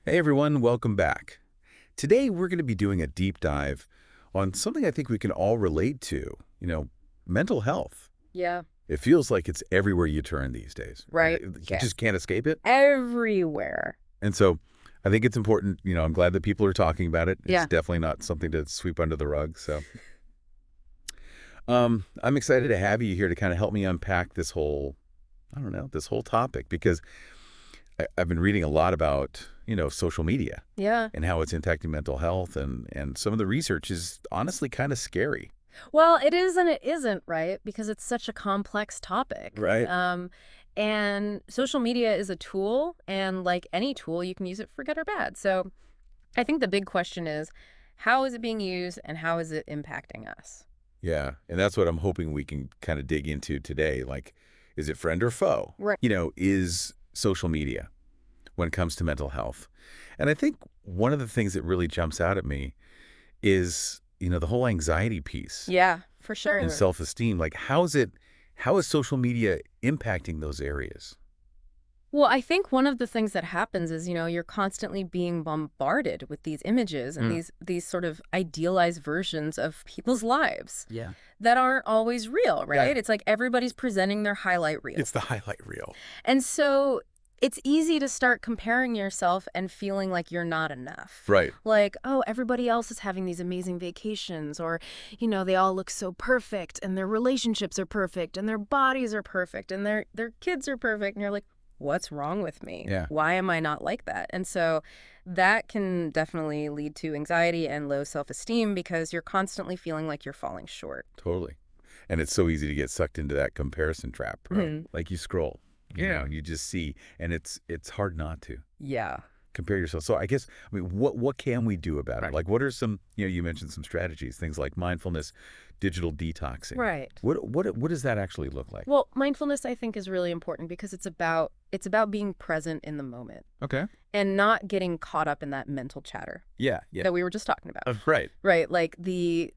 Hey everyone, welcome back. Today we're going to be doing a deep dive on something I think we can all relate to, mental health. Yeah, It feels like it's everywhere you turn these days. right. You Yes. just can't escape it. Everywhere. And so I think it's important, I'm glad that people are talking about it. It's Yeah. definitely not something to sweep under the rug. So I'm excited to have you here to kind of help me unpack this whole, I don't know, this whole topic because I've been reading a lot about, social media Yeah. and how it's impacting mental health. And some of the research is honestly kind of scary. Well, it is and it isn't, right? Because it's such a complex topic. Right. And social media is a tool, and like any tool, you can use it for good or bad. So I think the big question is, how is it being used and how is it impacting us? Yeah. And that's what I'm hoping we can kind of dig into today. Like, is it friend or foe? Right. Is social media when it comes to mental health? And I think one of the things that really jumps out at me is, the whole anxiety piece Yeah, for and sure. self-esteem. Like, how is social media impacting those areas? Well, I think one of the things that happens is, you're constantly being bombarded with these images and Mm. these sort of idealized versions of people's lives Yeah. that aren't always real, Yeah. right? It's like everybody's presenting their highlight reel. It's the highlight reel. And so it's easy to start comparing yourself and feeling like you're not enough. Right. Like, oh, everybody else is having these amazing vacations, or, they all look so perfect and their relationships are perfect and their bodies are perfect and their kids are perfect. And you're like, what's wrong with me? Yeah. Why am I not like that? And so that can definitely lead to anxiety and low self-esteem because you're constantly feeling like you're falling short. Totally. And it's so easy to get sucked into that comparison trap, bro. Mhm. Like you scroll, Yeah. you just see, and it's hard not to Yeah. compare yourself. So I mean, what can we do about it? Right. Like, what are some, you mentioned some strategies, things like mindfulness, digital detoxing. Right. What does that actually look like? Well, mindfulness I think is really important because it's about being present in the moment Okay. and not getting caught up in that mental chatter Yeah. Yeah. that we were just talking about. Right. Right? Like the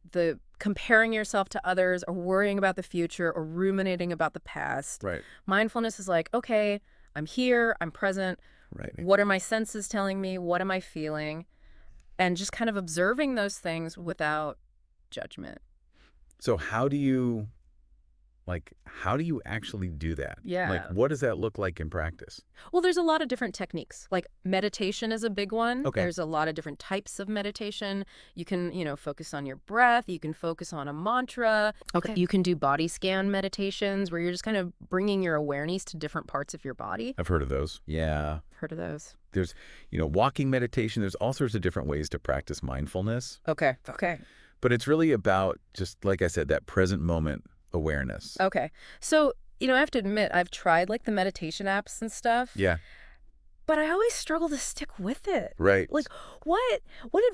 comparing yourself to others or worrying about the future or ruminating about the past. Right. Mindfulness is like, okay, I'm here, I'm present. Right. What are my senses telling me? What am I feeling? And just kind of observing those things without judgment. So how do you actually do that? Like, Yeah. what does that look like in practice? Well, there's a lot of different techniques. Like meditation is a big one. Okay. There's a lot of different types of meditation. You can, focus on your breath. You can focus on a mantra. Okay. You can do body scan meditations where you're just kind of bringing your awareness to different parts of your body. I've heard of those. Yeah. Heard of those? There's, walking meditation. There's all sorts of different ways to practice mindfulness, Okay. Okay. but it's really about just, like I said, that present moment awareness. Okay. So, I have to admit, I've tried like the meditation apps and stuff, Yeah. but I always struggle to stick with it. Right. Like, what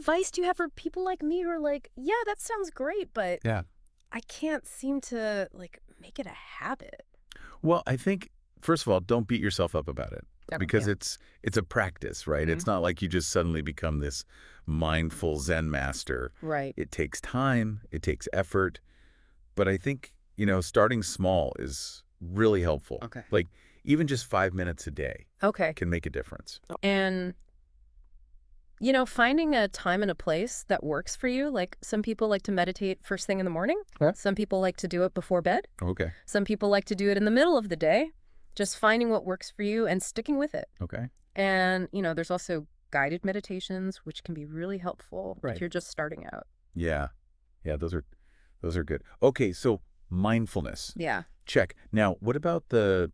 advice do you have for people like me who are like, yeah, that sounds great, but Yeah. I can't seem to like make it a habit. Well, I think first of all, don't beat yourself up about it because Yeah. it's a practice, right? Mhm. It's not like you just suddenly become this mindful Zen master. Right. It takes time, it takes effort, but I think, starting small is really helpful. Okay. Like even just 5 minutes a day Okay. can make a difference. And, finding a time and a place that works for you. Like some people like to meditate first thing in the morning. Yeah. Some people like to do it before bed. Okay. Some people like to do it in the middle of the day. Just finding what works for you and sticking with it. Okay. And, there's also guided meditations, which can be really helpful Right. if you're just starting out. Yeah. Yeah, those are good. Okay, so mindfulness. Yeah. Check. Now, what about the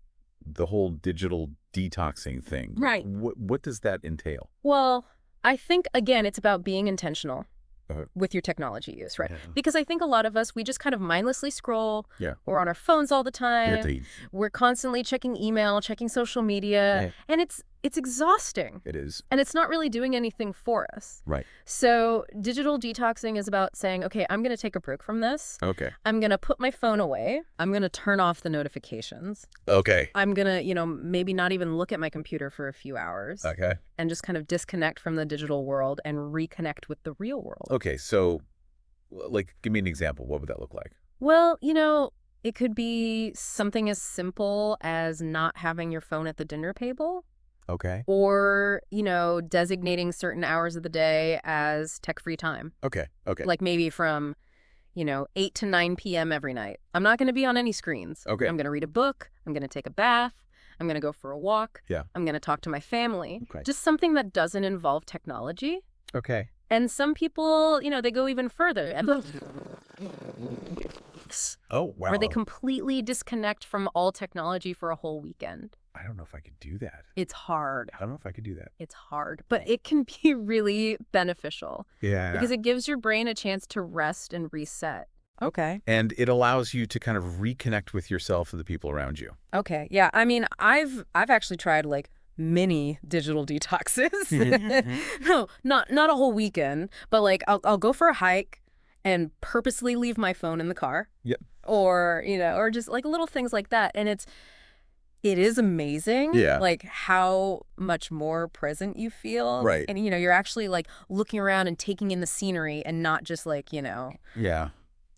whole digital detoxing thing? Right. What does that entail? Well, I think, again, it's about being intentional Uh, with your technology use, right? Yeah. Because I think a lot of us, we just kind of mindlessly scroll. Yeah. We're on our phones all the time. It We're constantly checking email, checking social media, Yeah. and it's exhausting. is. And it's not really doing anything for us. Right. So digital detoxing is about saying, okay, I'm going to take a break from this. Okay. I'm going to put my phone away. I'm going to turn off the notifications. Okay. I'm going to, maybe not even look at my computer for a few hours Okay. and just kind of disconnect from the digital world and reconnect with the real world. Okay, so like give me an example. What would that look like? Well, it could be something as simple as not having your phone at the dinner table. Okay. or, designating certain hours of the day as tech-free time. Okay. Okay. Like maybe from, 8 to 9 p.m. every night. I'm not going to be on any screens. Okay. I'm going to read a book. I'm going to take a bath. I'm going to go for a walk. Yeah. I'm going to talk to my family. Okay. Just something that doesn't involve technology. Okay. And some people, they go even further. Oh, wow. Where they completely disconnect from all technology for a whole weekend. I don't know if I could do that. It's hard. I don't know if I could do that. It's hard, but it can be really beneficial. Yeah. Because it gives your brain a chance to rest and reset. Okay. And it allows you to kind of reconnect with yourself and the people around you. Okay. Yeah. I mean, I've actually tried like mini digital detoxes. No, not a whole weekend, but like I'll go for a hike and purposely leave my phone in the car. Yep. Or, or just like little things like that. And it is amazing, Yeah. like how much more present you feel. Right. And, you're actually like looking around and taking in the scenery and not just like, Yeah.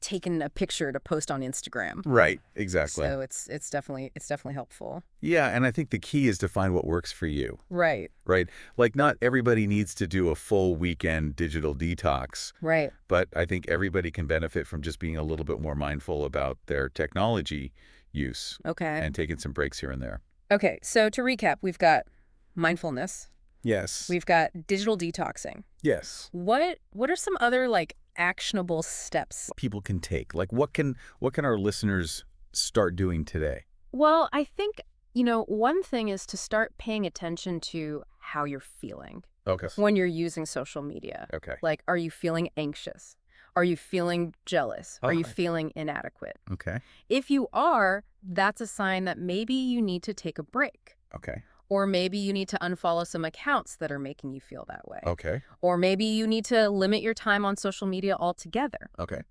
taking a picture to post on Instagram. Right. Exactly. So it's definitely helpful. Yeah. And I think the key is to find what works for you. Right. Right. Like not everybody needs to do a full weekend digital detox. Right. But I think everybody can benefit from just being a little bit more mindful about their technology use. Okay. And taking some breaks here and there. Okay. So to recap, we've got mindfulness. Yes. We've got digital detoxing. Yes. What are some other like actionable steps People can take? Like what can our listeners start doing today? Well, I think, one thing is to start paying attention to how you're feeling Okay. when you're using social media. Okay. Like, are you feeling anxious? Are you feeling jealous? Are you Okay. feeling inadequate? Okay. If you are, that's a sign that maybe you need to take a break. Okay. Or maybe you need to unfollow some accounts that are making you feel that way. Okay. Or maybe you need to limit your time on social media altogether. Okay.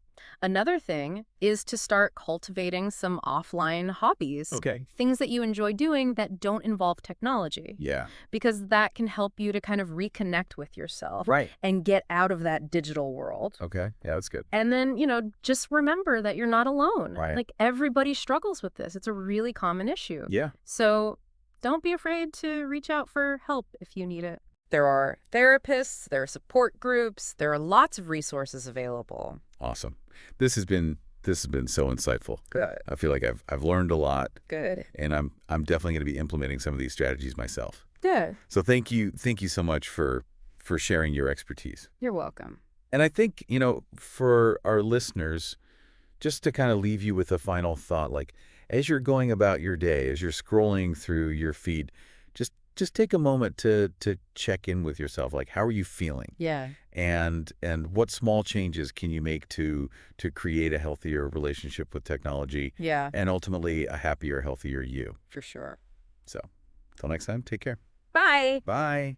Another thing is to start cultivating some offline hobbies. Okay. Things that you enjoy doing that don't involve technology. Yeah. Because that can help you to kind of reconnect with yourself. Right. And get out of that digital world. Okay. Yeah, that's good. And then, just remember that you're not alone. Right. Like everybody struggles with this. It's a really common issue. Yeah. So don't be afraid to reach out for help if you need it. There are therapists, there are support groups, there are lots of resources available. Awesome. This has been so insightful. Good. I feel like I've learned a lot, Good. and I'm definitely going to be implementing some of these strategies myself. Yeah. So thank you so much for sharing your expertise. You're welcome. And I think, for our listeners, just to kind of leave you with a final thought, like as you're going about your day, as you're scrolling through your feed, just take a moment to check in with yourself. Like, how are you feeling? Yeah. And what small changes can you make to create a healthier relationship with technology Yeah, and ultimately a happier, healthier you? for sure. So, till next time, take care. Bye. Bye.